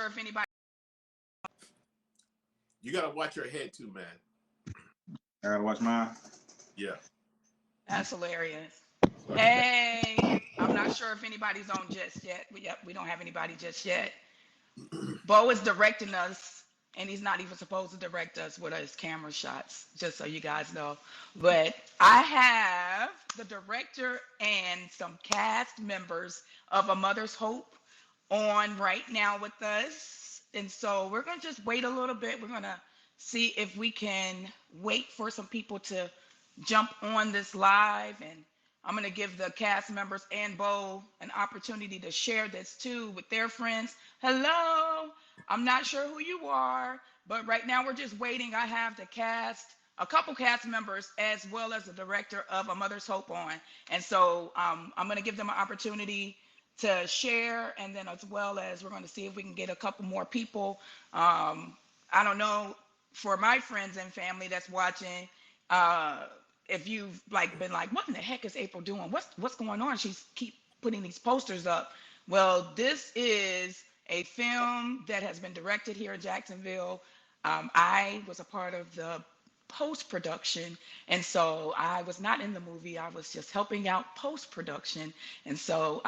sure if anybody. You gotta watch your head too, man. I gotta watch mine. Yeah. That's hilarious. Hey, I'm not sure if anybody's on just yet. Yep, we don't have anybody just yet. Bo is directing us, and he's not even supposed to direct us with his camera shots, just so you guys know. But I have the director and some cast members of A Mother's Hope on right now with us. And so we're going to just wait a little bit. We're going to see if we can wait for some people to jump on this live. And I'm going to give the cast members and Bo an opportunity to share this too with their friends. Hello. I'm not sure who you are, but right now we're just waiting. I have the cast, a couple cast members, as well as the director of A Mother's Hope on. And so I'm going to give them an opportunity to share, and then as well as we're going to see if we can get a couple more people. I don't know, for my friends and family that's watching, if you've like been like, what in the heck is April doing? What's going on? She's keep putting these posters up. Well, this is a film that has been directed here in Jacksonville. I was a part of the post-production, and so I was not in the movie. I was just helping out post-production. And so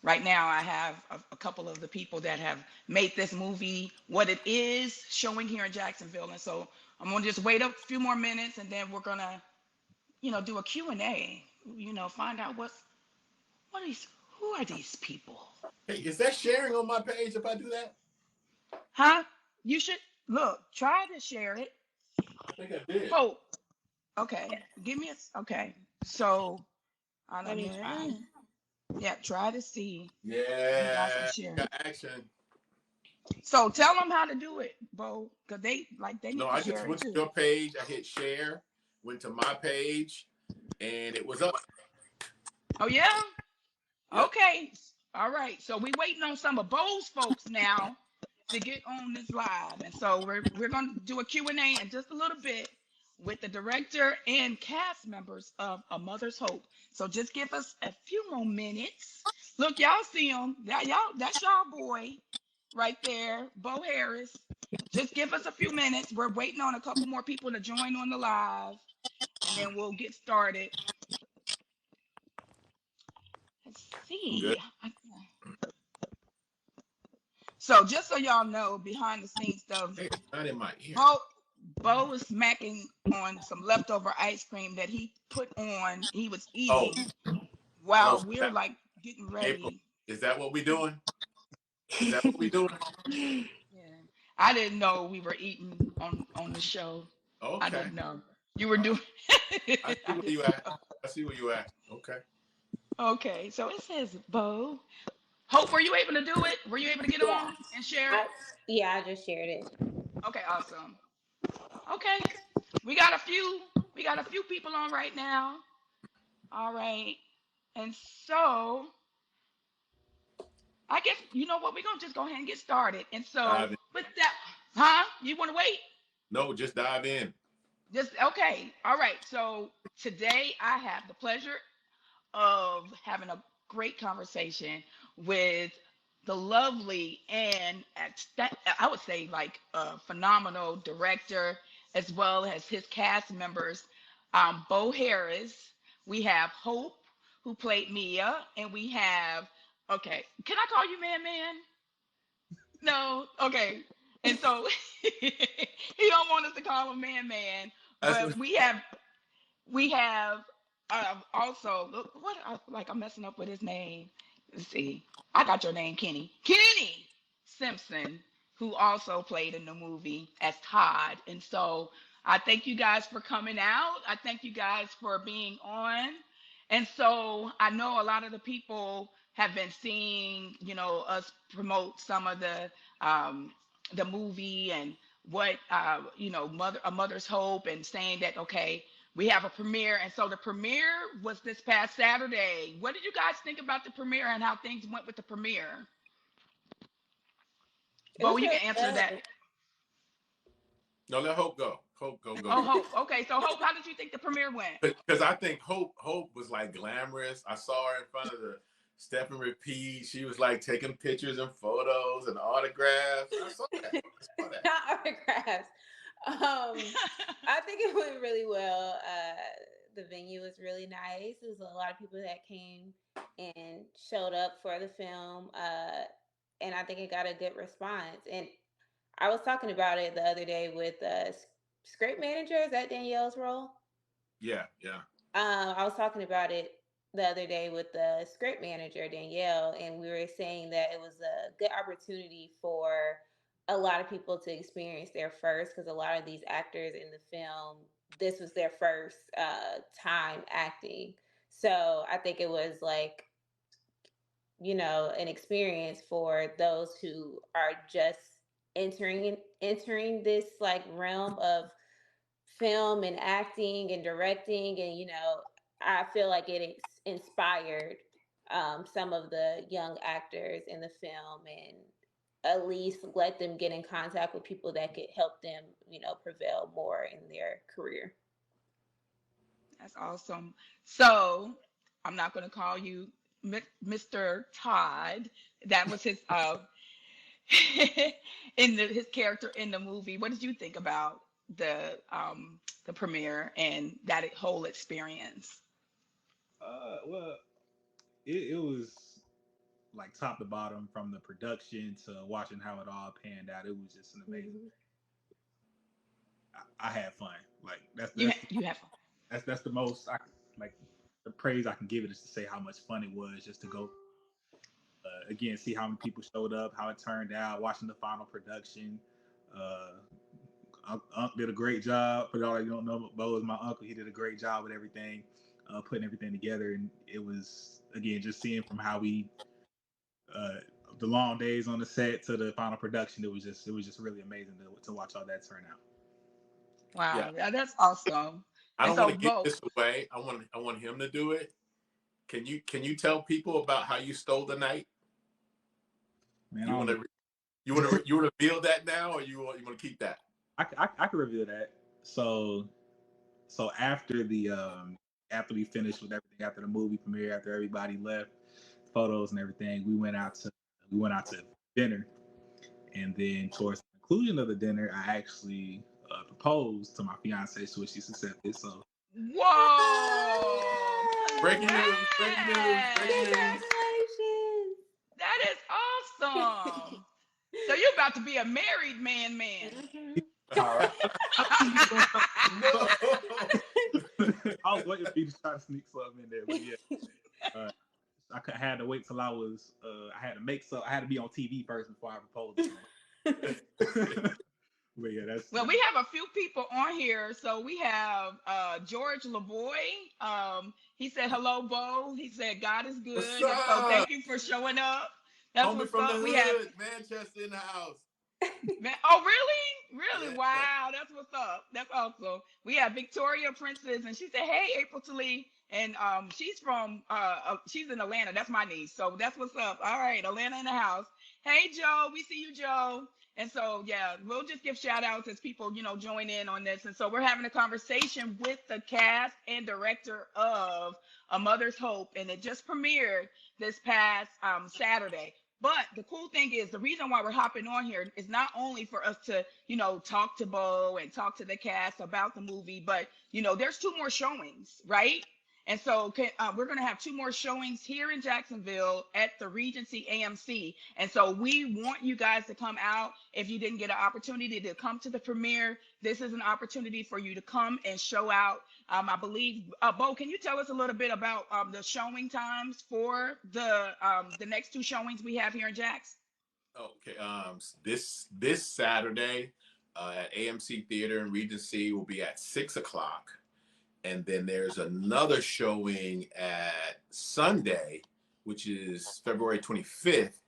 right now I have a couple of the people that have made this movie what it is showing here in Jacksonville. And so I'm gonna just wait a few more minutes, and then we're gonna, do a Q&A, find out who are these people? Hey, is that sharing on my page if I do that? Huh? You should try to share it. I think I did. Oh, okay. Okay. So I Let don't me know. try. Yeah, try to see. Yeah. Share. Got action. So tell them how to do it, Bo, because they need No, to I just share it went to too. your page. I hit share, went to my page, and it was up. Oh yeah? Yep. Okay. All right. So we waiting on some of Bo's folks now to get on this live. And so we're going to do a Q&A in just a little bit with the director and cast members of A Mother's Hope. So just give us a few more minutes. Look, y'all see him. That's y'all boy right there, Bo Harris. Just give us a few minutes. We're waiting on a couple more people to join on the live, and then we'll get started. Let's see. So just so y'all know, behind the scenes stuff, Hey, it's not in my ear. Bo was smacking on some leftover ice cream that he put on. He was eating while we're like getting ready. April, is that what we doing? Is that what we doing? Yeah, I didn't know we were eating on the show. Okay. I didn't know you were doing. I see where you at. I see where you at. Okay. Okay, so it says Bo. Hope, were you able to do it? Were you able to get Yeah. on and share it? I just shared it. Okay, awesome. Okay, we got a few people on right now. All right, and so I guess you know what, we're gonna just go ahead and get started. And so with that, you want to wait? No, just dive in. Just okay. All right. So today I have the pleasure of having a great conversation with the lovely and I would say like a phenomenal director, as well as his cast members, Bo Harris. We have Hope, who played Mia, and we have, okay, can I call you Man? No, okay. And so he don't want us to call him Man, but we have also, look, like I'm messing up with his name. Let's see. I got your name, Kenny Simpson, who also played in the movie as Todd. And so I thank you guys for coming out. I thank you guys for being on. And so I know a lot of the people have been seeing, us promote some of the movie and what A Mother's Hope, and saying that, okay, we have a premiere. And so the premiere was this past Saturday. What did you guys think about the premiere and how things went with the premiere? Well, you can answer that. No, let Hope go. Hope go. Oh, Hope. Okay, so Hope, how did you think the premiere went? Because I think Hope was like glamorous. I saw her in front of Step and repeat. She was like taking pictures and photos and autographs. I saw that. Not autographs. I think it went really well. The venue was really nice. There was a lot of people that came and showed up for the film, and I think it got a good response. And I was talking about it the other day with script manager. Is that Danielle's role? Yeah. I was talking about it the other day with the script manager, Danielle, and we were saying that it was a good opportunity for a lot of people to experience their first, because a lot of these actors in the film, this was their first time acting. So I think it was like, an experience for those who are just entering this like realm of film and acting and directing, and I feel like it inspired some of the young actors in the film, and at least let them get in contact with people that could help them prevail more in their career. That's awesome. So I'm not going to call you Mr. Todd. That was his his character in the movie. What did you think about the premiere and that whole experience? Well, it was like top to bottom, from the production to watching how it all panned out. It was just an amazing thing. I had fun. Like You have that's the most like the praise I can give it is to say how much fun it was just to go again, see how many people showed up, how it turned out, watching the final production. Unc did a great job. For all you don't know, Bo is my uncle. He did a great job with everything, putting everything together. And it was, again, just seeing from how we the long days on the set to the final production. It was just really amazing to watch all that turn out. Wow, Yeah. that's awesome. I And don't so want to give Bo, this away. I want him to do it. Can you tell people about how you stole the night? Man, You want to reveal that now, or you want to keep that? I can reveal that. So after after we finished with everything, after the movie premiere, after everybody left, photos and everything, we went out to dinner, and then towards the conclusion of the dinner, I actually proposed to my fiance, so she's accepted. So whoa! Breaking news! Breaking news! Breaking news! Congratulations! That is awesome. So you're about to be a married man. Mm-hmm. I No. was waiting for you to try to sneak something in there, but yeah, I had to wait till I was. I had to make so. I had to be on TV first before I proposed. But yeah, that's. Well, we have a few people on here. So we have George LaBoy. He said, hello, Bo. He said, God is good. What's And so up? thank you for showing up. That's Homie what's from up. the We hood, have, Manchester in the house. oh, really? Really? Yeah. Wow. That's what's up. That's awesome. We have Victoria Princess, and she said, hey, April Talee. And she's from, she's in Atlanta. That's my niece. So that's what's up. All right. Atlanta in the house. Hey, Joe. We see you, Joe. And so, yeah, we'll just give shout outs as people, join in on this. And so we're having a conversation with the cast and director of A Mother's Hope. And it just premiered this past Saturday. But the cool thing is, the reason why we're hopping on here is not only for us to, talk to Bo and talk to the cast about the movie, but, there's 2 more showings, right? And so we're going to have 2 more showings here in Jacksonville at the Regency AMC. And so we want you guys to come out. If you didn't get an opportunity to come to the premiere, this is an opportunity for you to come and show out. I believe, Bo, can you tell us a little bit about the showing times for the next 2 showings we have here in Jax? Okay. This Saturday at AMC Theater in Regency will be at 6:00. And then there's another showing at Sunday, which is February 25th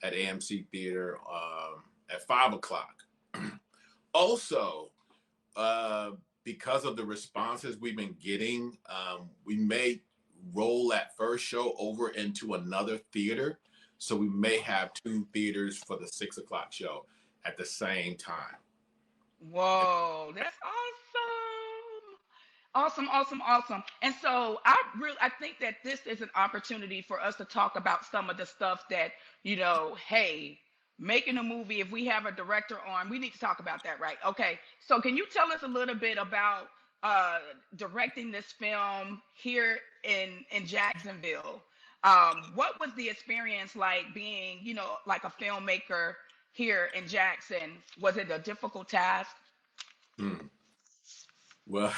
at AMC Theater at 5:00. Also, because of the responses we've been getting, we may roll that first show over into another theater. So we may have 2 theaters for the 6:00 show at the same time. Whoa, that's awesome. Awesome, awesome, awesome. And so I think that this is an opportunity for us to talk about some of the stuff that, hey, making a movie, if we have a director on, we need to talk about that, right? Okay. So can you tell us a little bit about uh directing this film here in Jacksonville? What was the experience like being, like a filmmaker here in Jackson? Was it a difficult task? Hmm. Well,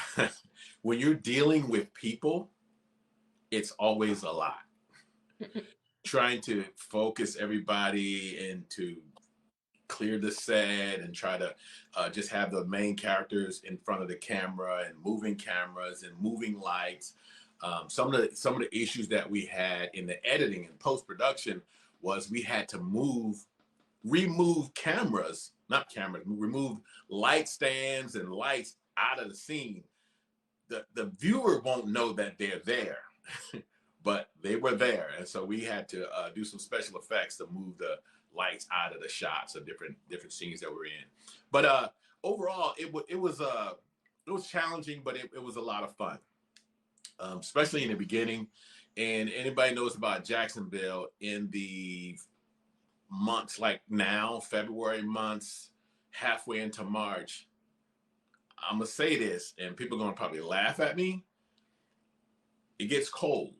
when you're dealing with people, it's always a lot. Trying to focus everybody and to clear the set and try to just have the main characters in front of the camera and moving cameras and moving lights. Some of the issues that we had in the editing and post production was we had to remove cameras, not cameras, remove light stands and lights out of the scene. The viewer won't know that they're there, but they were there, and so we had to do some special effects to move the lights out of the shots of different scenes that we're in. But overall, it was challenging, but it was a lot of fun, especially in the beginning. And anybody knows about Jacksonville in the months like now, February months, halfway into March. I'm gonna say this, and people are gonna probably laugh at me. It gets cold.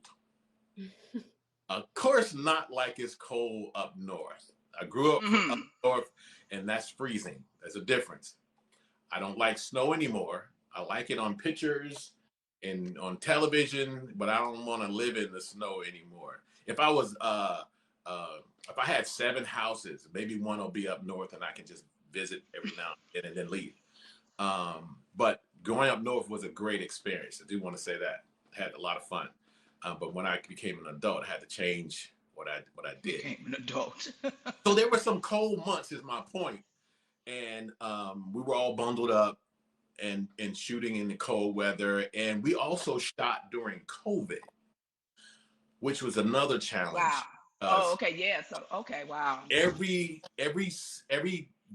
Of course, not like it's cold up north. I grew up up Hmm. north, and that's freezing. There's a difference. I don't like snow anymore. I like it on pictures and on television, but I don't want to live in the snow anymore. If I had 7 houses, maybe one will be up north, and I can just visit every now and then leave. But going up north was a great experience. I do want to say that. I had a lot of fun. But when I became an adult, I had to change what I did. Became an adult. So there were some cold months, is my point, and we were all bundled up and shooting in the cold weather, and we also shot during COVID, which was another Wow. challenge. Oh, okay. Yeah. So, okay. Wow. Every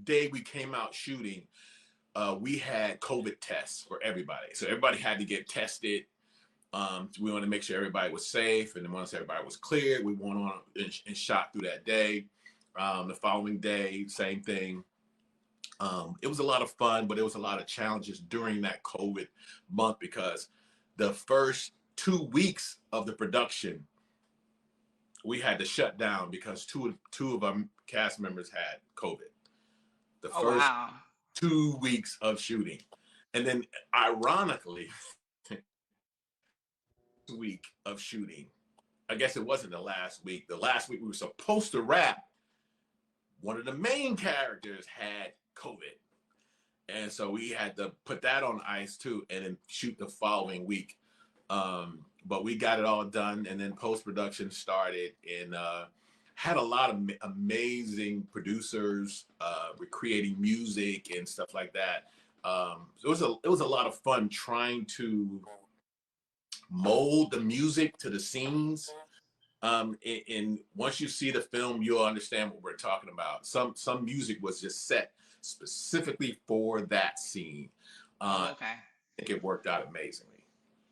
day we came out shooting, we had COVID tests for everybody, so everybody had to get tested. We wanted to make sure everybody was safe, and then once everybody was cleared, we went on and shot through that day. The following day, same thing. It was a lot of fun, but it was a lot of challenges during that COVID month because the first 2 weeks of the production, we had to shut down because two of our cast members had COVID. The Oh, first wow. 2 weeks of shooting, and then ironically, week of shooting. I guess it wasn't the last week. The last week we were supposed to wrap. One of the main characters had COVID. And so we had to put that on ice too and then shoot the following week. But we got it all done, and then post-production started, and had a lot of amazing producers recreating music and stuff like that. It was a lot of fun trying to mold the music to the scenes. And once you see the film, you'll understand what we're talking about. Some music was just set specifically for that scene. Oh, I okay. think it worked out amazingly.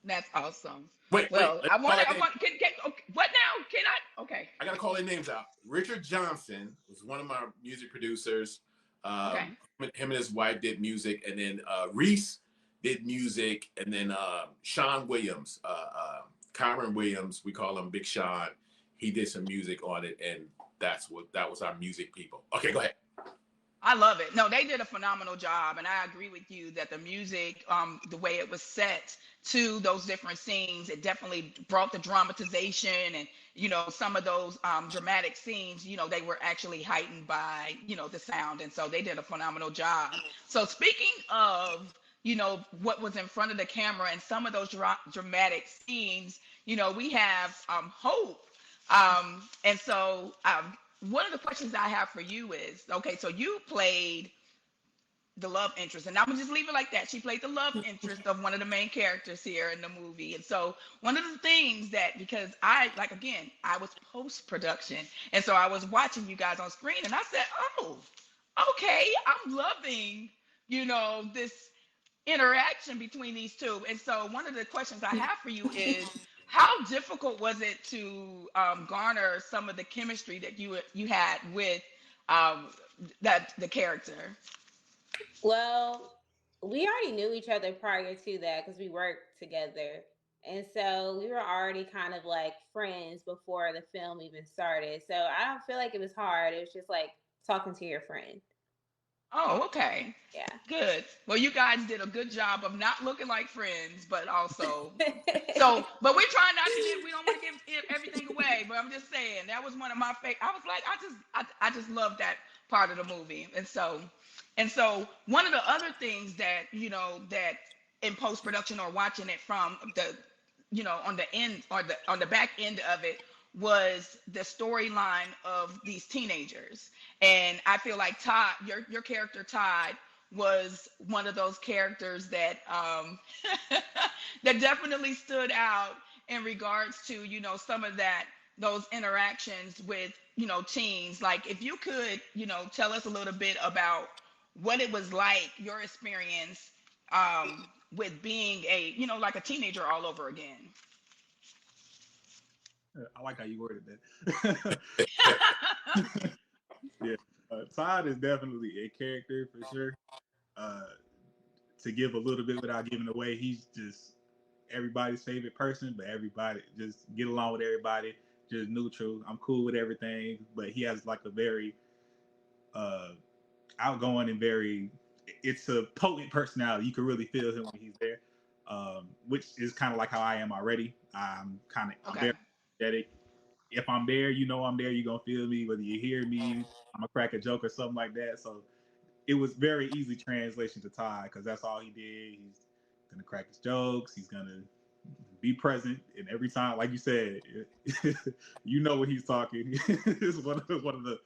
That's awesome. Wait, Well, let's I call want that to, I name. want, can, okay, what now? Can I? Okay. I gotta call their names out. Richard Johnson was one of my music producers. Okay. Him and his wife did music, and then Reese did music, and then Sean Williams, Cameron Williams, we call him Big Sean. He did some music on it, and that was our music people. Okay, go ahead. I love it. No, they did a phenomenal job, and I agree with you that the music, the way it was set to those different scenes, it definitely brought the dramatization, and some of those dramatic scenes, they were actually heightened by the sound, and so they did a phenomenal job. So speaking of what was in front of the camera and some of those dramatic scenes, we have Hope, and so one of the questions I have for you is, okay, so you played the love interest, and I'm gonna just leave it like that. She played the love interest of one of the main characters here in the movie. And so one of the things that, because again, I was post production, and so I was watching you guys on screen, and I said, oh, okay, I'm loving, this interaction between these two. And so one of the questions I have for you is, how difficult was it to garner some of the chemistry that you had with um, that the character? Well, we already knew each other prior to that because we worked together. And so we were already kind of like friends before the film even started. So I don't feel like it was hard. It was just like talking to your friend. Oh, okay. Yeah. Good. Well, you guys did a good job of not looking like friends, but also so. But we're trying not to give. We don't want to give everything away. But I'm just saying that was one of my favorite. I was like, I just love that part of the movie, and so one of the other things that that in post production or watching it from the on the end or on the back end of it was the storyline of these teenagers. And I feel like Todd, your character Todd, was one of those characters that that definitely stood out in regards to some of those interactions with teens. Like, if you could tell us a little bit about what it was like, your experience with being a like a teenager all over again. I like how you worded that. Yeah, Todd is definitely a character for sure. To give a little bit without giving away, he's just everybody's favorite person, but everybody just get along with everybody, just neutral. I'm cool with everything, but he has like a very outgoing and very, it's a potent personality. You can really feel him when he's there, which is kind of like how I am already. I'm Okay. very energetic. If I'm there, I'm there. You're gonna feel me, whether you hear me. I'm gonna crack a joke or something like that. So it was very easy translation to Ty because that's all he did. He's gonna crack his jokes. He's gonna be present, and every time, like you said, you know what he's talking. It's one of the.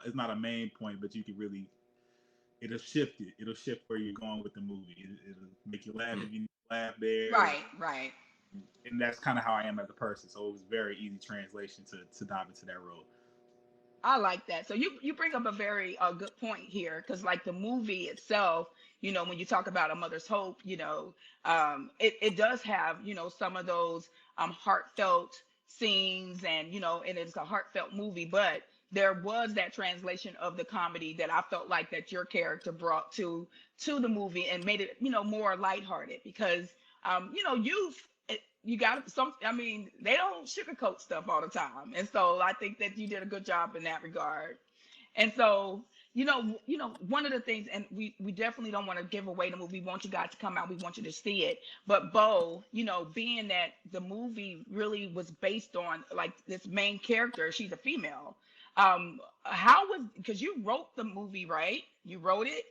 It's not a main point, but you can really it'll shift it. It'll shift where you're going with the movie. It'll make you laugh if you laugh there. Right. And that's kind of how I am as a person. So it was very easy translation to dive into that role. I like that. So you bring up a very good point here, because like the movie itself, when you talk about A Mother's Hope, it does have some of those heartfelt scenes, and and it's a heartfelt movie, but there was that translation of the comedy that I felt like that your character brought to the movie and made it more lighthearted, because youth, you got some, I mean, they don't sugarcoat stuff all the time. And so I think that you did a good job in that regard. And so, one of the things, and we definitely don't want to give away the movie. We want you guys to come out. We want you to see it. But Bo, being that the movie really was based on like this main character, she's a female. How was, because you wrote the movie, right? You wrote it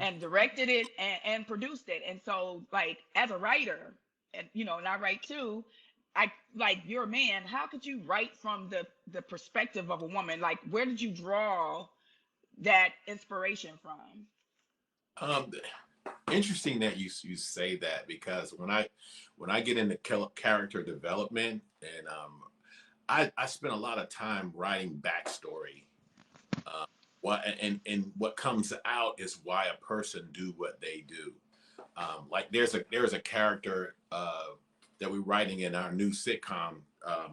and directed it and produced it. And so, like, as a writer, and I write too, I like, you're a man. How could you write from the perspective of a woman? Like, where did you draw that inspiration from? Um, Interesting that you say that, because when I get into character development, and I spend a lot of time writing backstory. What and what comes out is why a person do what they do. Like there's a character that we're writing in our new sitcom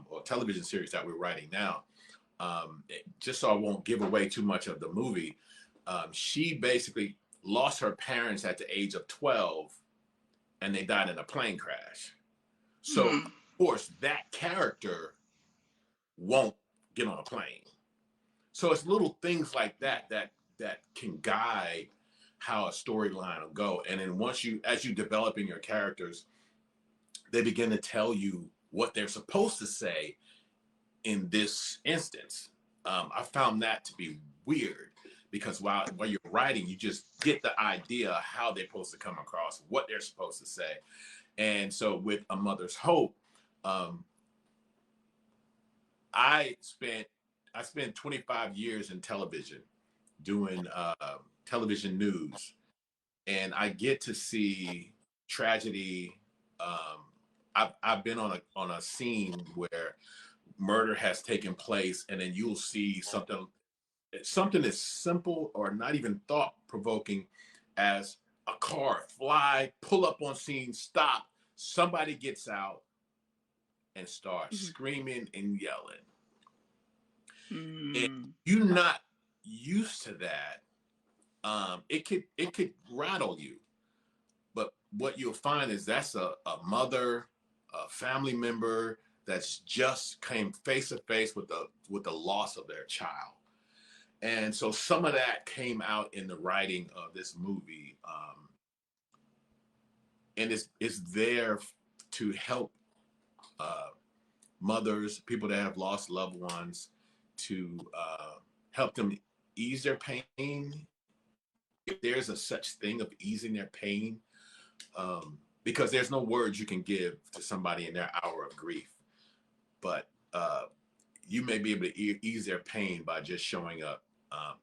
or television series that we're writing now. Just so I won't give away too much of the movie, she basically lost her parents at the age of 12, and they died in a plane crash. So of course that character won't get on a plane. So it's little things like that can guide how a storyline will go. And then as you developing your characters, they begin to tell you what they're supposed to say in this instance. I found that to be weird, because while you're writing, you just get the idea how they're supposed to come across, what they're supposed to say. And so with A Mother's Hope, I spent 25 years in television doing television news, and I get to see tragedy. I've been on a scene where murder has taken place, and then you'll see something as simple or not even thought provoking as a car pull up on scene, stop, somebody gets out and starts Mm-hmm. screaming and yelling. And Mm. you're not used to that. It could rattle you. But what you'll find is that's a mother, a family member that's just came face to face with the loss of their child. And so some of that came out in the writing of this movie. And it's there to help mothers, people that have lost loved ones, to help them ease their pain, if there's a such thing of easing their pain, because there's no words you can give to somebody in their hour of grief, but you may be able to ease their pain by just showing up.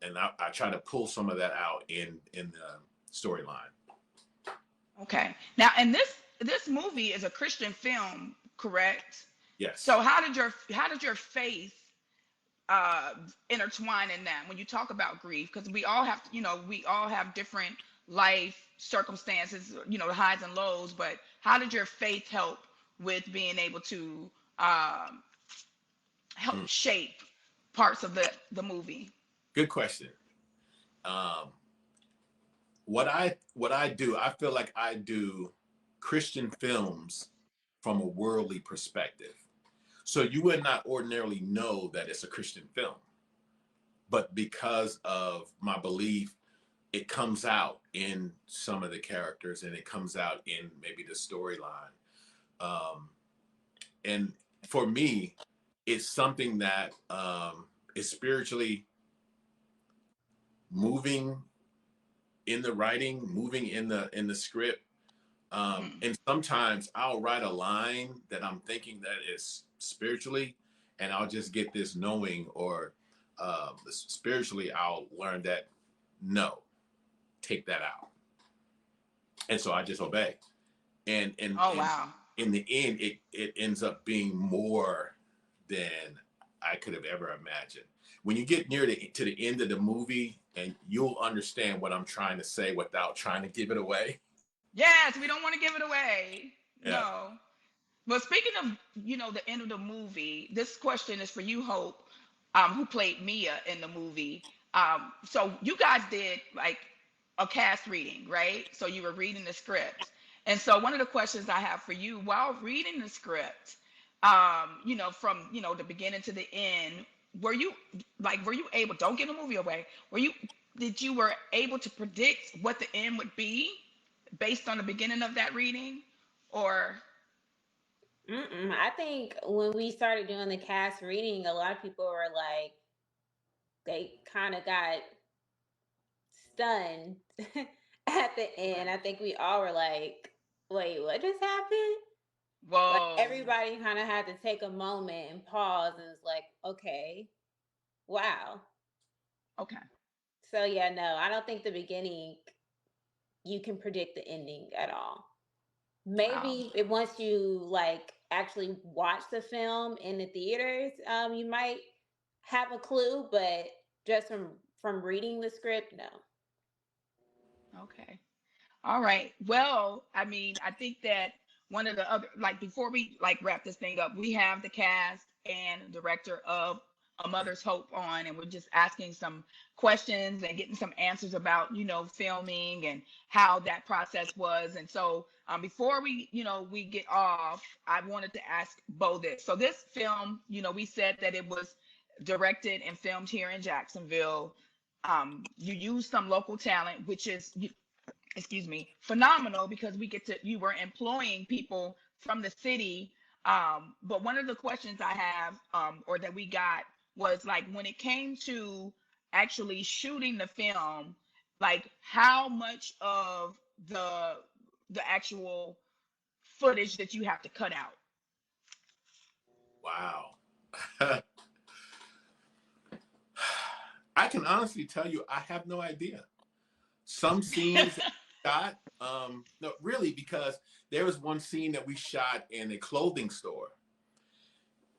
And I try to pull some of that out in the storyline. Okay. Now, and this movie is a Christian film, correct? So Yes. how did your faith uh intertwine in that when you talk about grief? Because we all have, we all have different life circumstances, the highs and lows, but how did your faith help with being able to um help Mm. shape parts of the movie? Good question. Um, what I do, I feel like I do Christian films from a worldly perspective. So you would not ordinarily know that it's a Christian film, but because of my belief, it comes out in some of the characters and it comes out in maybe the storyline. Um, and for me, it's something that is spiritually moving in the writing, moving in the script. Mm. And sometimes I'll write a line that I'm thinking that is spiritually, and I'll just get this knowing, or spiritually I'll learn that no, take that out, and so I just obey. Oh, And wow. in the end, it ends up being more than I could have ever imagined. When you get near to the end of the movie, and you'll understand what I'm trying to say without trying to give it away. Yes, we don't want to give it away. Yeah. No. But speaking of, the end of the movie, this question is for you, Hope, who played Mia in the movie. So you guys did like a cast reading, right? So you were reading the script. And so one of the questions I have for you while reading the script, from, the beginning to the end, were you able, don't give the movie away, were able to predict what the end would be based on the beginning of that reading? Or I think when we started doing the cast reading, a lot of people were like, they kind of got stunned at the end. okay. I think we all were like, wait, what just happened? Like Whoa. everybody kind of had to take a moment and pause and was like, okay, wow. Okay. So yeah, no, I don't think the beginning you can predict the ending at all. Wow. Maybe once you like actually watch the film in the theaters, you might have a clue, but just from reading the script, no. Okay. All right. Well, I mean, I think that one of the other, like, before we like wrap this thing up, we have the cast and director of A Mother's Hope on, and we're just asking some questions and getting some answers about, filming and how that process was. And so, before we get off, I wanted to ask Bo this. So this film, we said that it was directed and filmed here in Jacksonville. You used some local talent, which is, excuse me, phenomenal, because you were employing people from the city. But one of the questions I have, or that we got, was like, when it came to actually shooting the film, like how much of the actual footage that you have to cut out? Wow. I can honestly tell you, I have no idea. Some scenes that we shot, no, really, because there was one scene that we shot in a clothing store.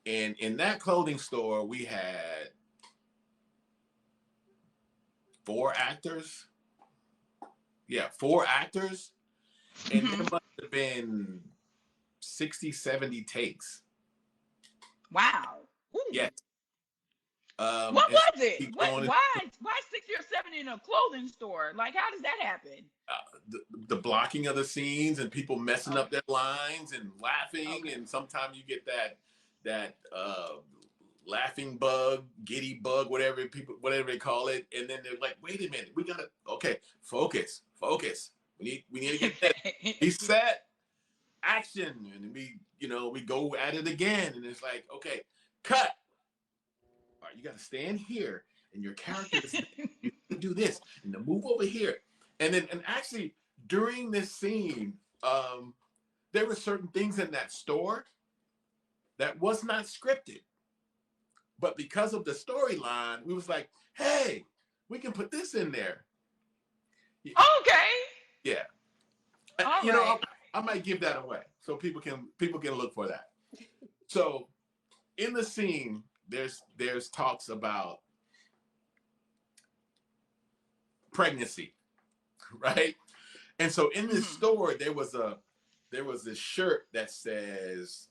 And in that clothing store, we had 4 actors. Yeah, 4 actors, and there Mhm. must have been 60, 70 takes. Wow. Ooh. Yes. What And so was it? keep What? going. Why 60 or 70 in a clothing store? Like, how does that happen? The blocking of the scenes and people messing up Okay. their lines and laughing, Okay. and sometimes you get that laughing bug, giddy bug, whatever they call it, and then they're like, wait a minute, we gotta focus. We need to get this. Okay. He set action, and we go at it again, and it's like, okay, cut. All right, you got to stand here, and your character is you do this, and then move over here, and actually during this scene, there were certain things in that store that was not scripted, but because of the storyline, we was like, hey, we can put this in there. Okay. Yeah, All you know, right. I might give that away so people can look for that. So in the scene, there's talks about pregnancy, right? And so in this Mhm. store, there was this shirt that says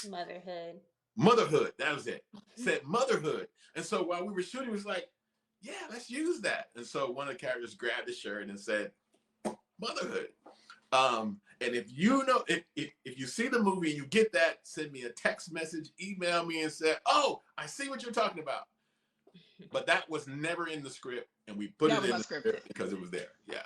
Motherhood. motherhood. That was it. Said motherhood. And so while we were shooting, it was like, yeah, let's use that. And so one of the characters grabbed the shirt and said motherhood. And if you know if you see the movie and you get that, send me a text message, email me and say, oh, I see what you're talking about. But that was never in the script, and we put That it was in the unscripted. script because it was there. Yeah.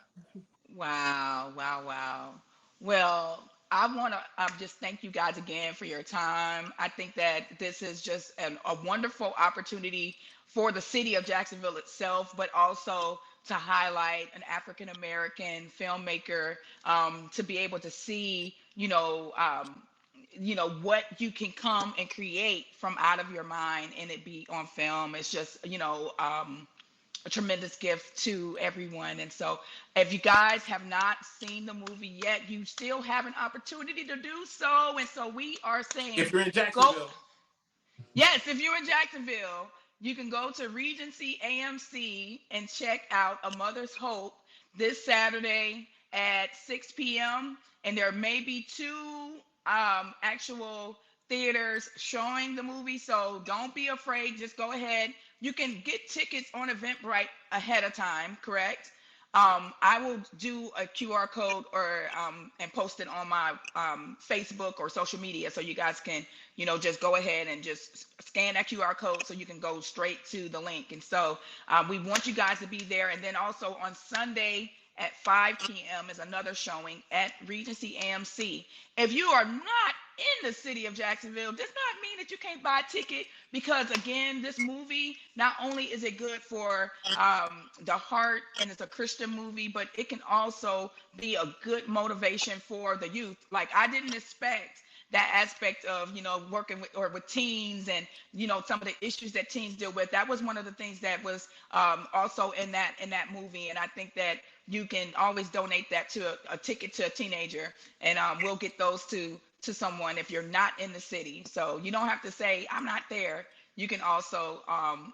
Wow, wow, wow. Well, I want to just thank you guys again for your time. I think that this is just a wonderful opportunity for the city of Jacksonville itself, but also to highlight an African American filmmaker, to be able to see, what you can come and create from out of your mind and it be on film. It's just, a tremendous gift to everyone. And so, if you guys have not seen the movie yet, you still have an opportunity to do so. And so, we are If saying, you're in go. Jacksonville, Yes, if you're in Jacksonville, you can go to Regency AMC and check out A Mother's Hope this Saturday at 6 p.m. And there may be two actual theaters showing the movie. So don't be afraid. Just go ahead. You can get tickets on Eventbrite ahead of time, correct? I will do a QR code or and post it on my Facebook or social media so you guys can, just go ahead and just scan that QR code so you can go straight to the link. And so we want you guys to be there. And then also on Sunday at 5 p.m. is another showing at Regency AMC. If you are not in the city of Jacksonville, does not mean that you can't buy a ticket, because again, this movie, not only is it good for the heart and it's a Christian movie, but it can also be a good motivation for the youth. Like, I didn't expect that aspect of, working with teens and, some of the issues that teens deal with. That was one of the things that was also in that movie. And I think that you can always donate that to a ticket to a teenager, and we'll get those to someone if you're not in the city. So you don't have to say I'm not there. You can also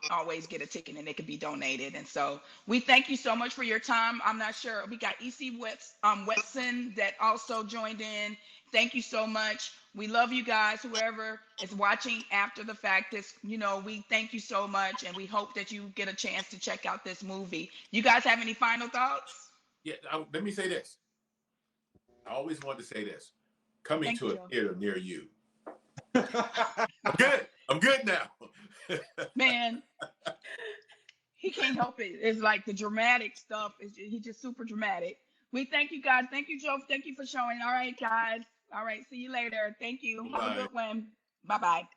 always get a ticket and it can be donated. And so we thank you so much for your time. I'm not sure, we got EC Wetson that also joined in. Thank you so much. We love you guys. Whoever is watching after the fact, we thank you so much, and we hope that you get a chance to check out this movie. You guys have any final thoughts? yeah. Let me say this. I always wanted to say this. Coming Thank you, to a Joe. theater near you. I'm good. I'm good now. Man, he can't help it. It's like the dramatic stuff. He's just super dramatic. We thank you guys. Thank you, Joe. Thank you for showing. All right, guys. All right. See you later. Thank you. Have a Bye. good one. Bye bye.